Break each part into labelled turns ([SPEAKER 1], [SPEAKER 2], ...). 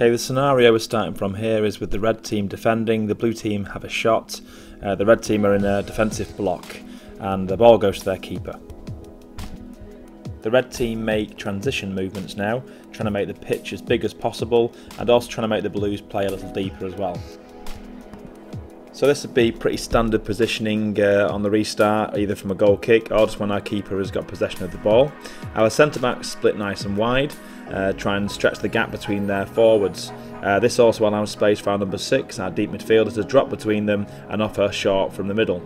[SPEAKER 1] Okay, the scenario we're starting from here is with the red team defending, the blue team have a shot, the red team are in a defensive block and the ball goes to their keeper. The red team make transition movements now, trying to make the pitch as big as possible and also trying to make the blues play a little deeper as well. So this would be pretty standard positioning on the restart, either from a goal kick or just when our keeper has got possession of the ball. Our centre backs split nice and wide, try and stretch the gap between their forwards. This also allows space for our number 6, our deep midfielder, to drop between them and offer short from the middle.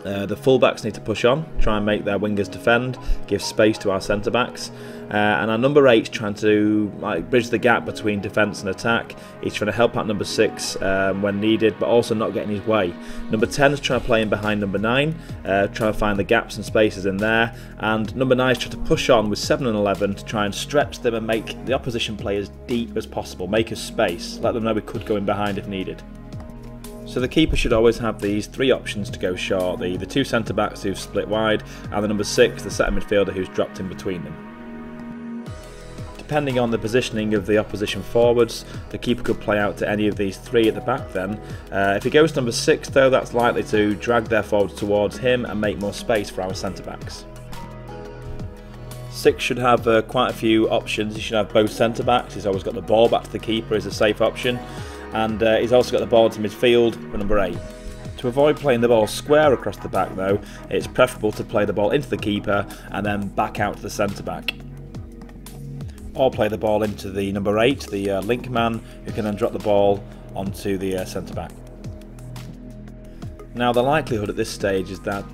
[SPEAKER 1] The fullbacks need to push on, try and make their wingers defend, give space to our centre backs, and our number 8 trying to bridge the gap between defence and attack. He's trying to help out number 6 when needed, but also not get in his way. Number 10 is trying to play in behind number 9, trying to find the gaps and spaces in there, and number 9 is trying to push on with 7 and 11 to try and stretch them and make the opposition play as deep as possible, make us space, let them know we could go in behind if needed. So the keeper should always have these 3 options to go short, the 2 centre backs who've split wide and the number 6, the centre midfielder who's dropped in between them. Depending on the positioning of the opposition forwards, the keeper could play out to any of these 3 at the back then. If he goes to number 6 though, that's likely to drag their forwards towards him and make more space for our centre backs. 6 should have quite a few options. He should have both centre backs, he's always got the ball back to the keeper as a safe option. And he's also got the ball to midfield for number 8. To avoid playing the ball square across the back though, it's preferable to play the ball into the keeper and then back out to the centre back. Or play the ball into the number 8, the link man, who can then drop the ball onto the centre back. Now the likelihood at this stage is that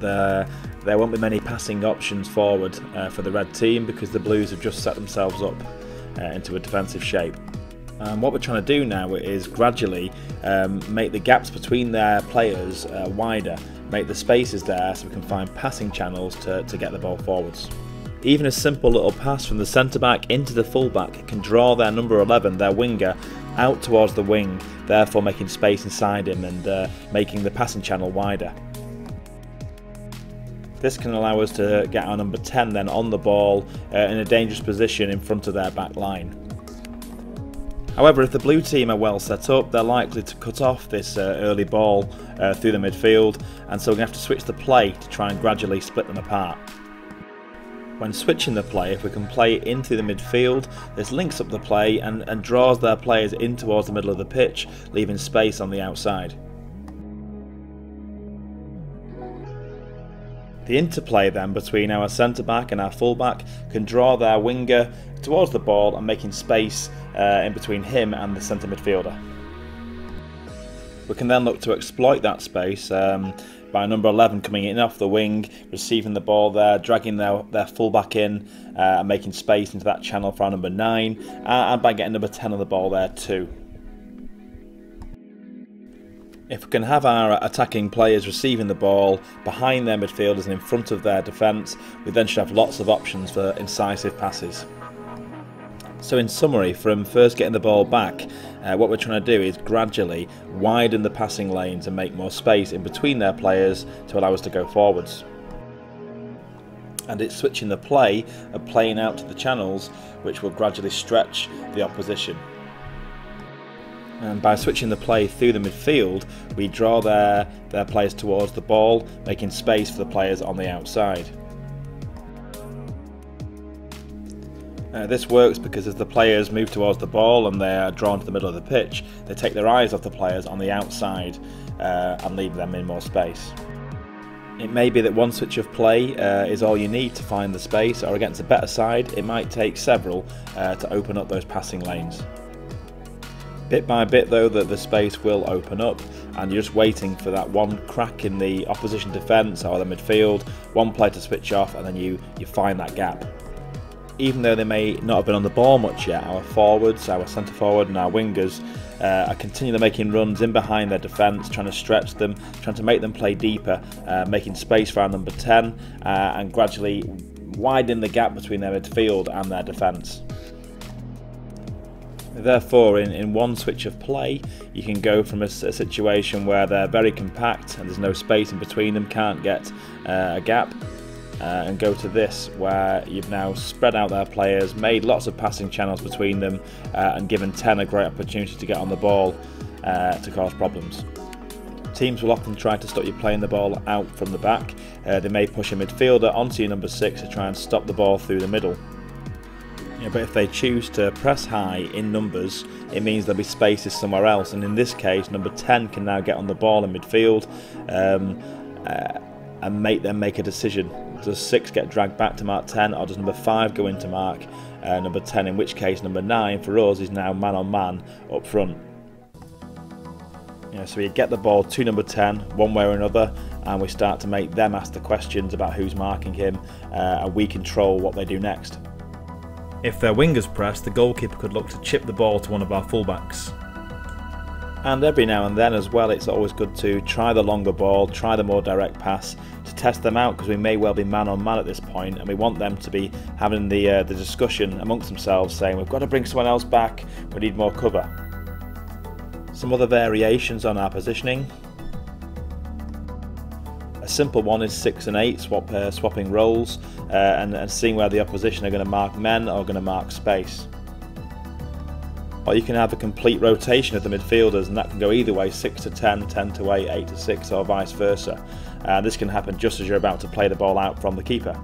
[SPEAKER 1] there won't be many passing options forward for the red team because the blues have just set themselves up into a defensive shape. What we're trying to do now is gradually make the gaps between their players wider, make the spaces there so we can find passing channels to get the ball forwards. Even a simple little pass from the centre back into the full back can draw their number 11, their winger, out towards the wing, therefore making space inside him and making the passing channel wider. This can allow us to get our number 10 then on the ball in a dangerous position in front of their back line. However, if the blue team are well set up, they're likely to cut off this early ball through the midfield, and so we're going to have to switch the play to try and gradually split them apart. When switching the play, if we can play in through the midfield, this links up the play and draws their players in towards the middle of the pitch, leaving space on the outside. The interplay then between our centre back and our full back can draw their winger towards the ball and making space in between him and the centre midfielder. We can then look to exploit that space by number 11 coming in off the wing, receiving the ball there, dragging their full back in and making space into that channel for our number 9, and by getting number 10 on the ball there too. If we can have our attacking players receiving the ball behind their midfielders and in front of their defence, we then should have lots of options for incisive passes. So in summary, from first getting the ball back, what we're trying to do is gradually widen the passing lanes and make more space in between their players to allow us to go forwards. And it's switching the play of playing out to the channels which will gradually stretch the opposition. And by switching the play through the midfield, we draw their players towards the ball, making space for the players on the outside. This works because as the players move towards the ball and they are drawn to the middle of the pitch, they take their eyes off the players on the outside and leave them in more space. It may be that one switch of play is all you need to find the space, or against a better side it might take several to open up those passing lanes. Bit by bit though, the space will open up and you're just waiting for that one crack in the opposition defence or the midfield, one player to switch off, and then you find that gap. Even though they may not have been on the ball much yet, our forwards, our centre forward and our wingers are continually making runs in behind their defence, trying to stretch them, trying to make them play deeper, making space for our number 10 and gradually widening the gap between their midfield and their defence. Therefore, in one switch of play, you can go from a situation where they're very compact and there's no space in between them, can't get a gap, and go to this, where you've now spread out their players, made lots of passing channels between them, and given 10 a great opportunity to get on the ball to cause problems. Teams will often try to stop you playing the ball out from the back. They may push a midfielder onto your number 6 to try and stop the ball through the middle. But if they choose to press high in numbers, it means there'll be spaces somewhere else, and in this case number 10 can now get on the ball in midfield and make them make a decision. Does 6 get dragged back to mark 10, or does number 5 go in to mark number 10, in which case number 9 for us is now man on man up front. So we get the ball to number 10 one way or another, and we start to make them ask the questions about who's marking him, and we control what they do next. If their wingers press, the goalkeeper could look to chip the ball to one of our fullbacks. And every now and then as well, it's always good to try the longer ball, try the more direct pass, to test them out, because we may well be man on man at this point, and we want them to be having the discussion amongst themselves, saying we've got to bring someone else back, we need more cover. Some other variations on our positioning. A simple one is 6 and 8, swapping roles and seeing where the opposition are going to mark men or going to mark space. Or you can have a complete rotation of the midfielders, and that can go either way, 6 to 10, 10 to 8, 8 to 6, or vice versa. This can happen just as you're about to play the ball out from the keeper.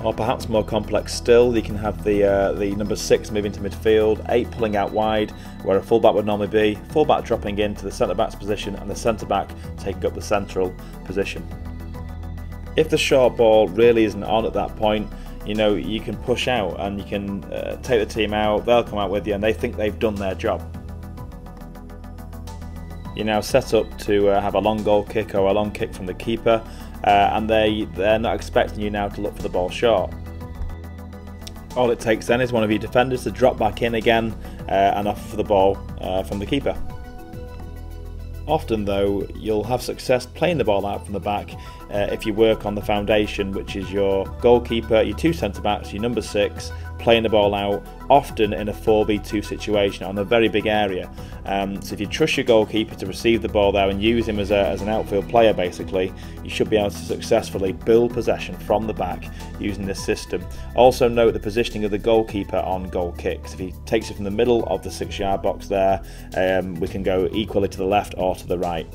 [SPEAKER 1] Or perhaps more complex still, you can have the number 6 moving to midfield, 8 pulling out wide where a fullback would normally be, fullback dropping into the centre-back's position, and the centre-back taking up the central position. If the short ball really isn't on at that point, you can push out and you can take the team out, they'll come out with you and they think they've done their job. You're now set up to have a long goal kick or a long kick from the keeper, and they're not expecting you now to look for the ball short. All it takes then is one of your defenders to drop back in again and off for the ball from the keeper. Often though, you'll have success playing the ball out from the back if you work on the foundation, which is your goalkeeper, your 2 centre-backs, your number 6, playing the ball out, often in a 4v2 situation on a very big area. So if you trust your goalkeeper to receive the ball there and use him as an outfield player basically, you should be able to successfully build possession from the back using this system. Also note the positioning of the goalkeeper on goal kicks. If he takes it from the middle of the 6-yard box there, we can go equally to the left or to the right.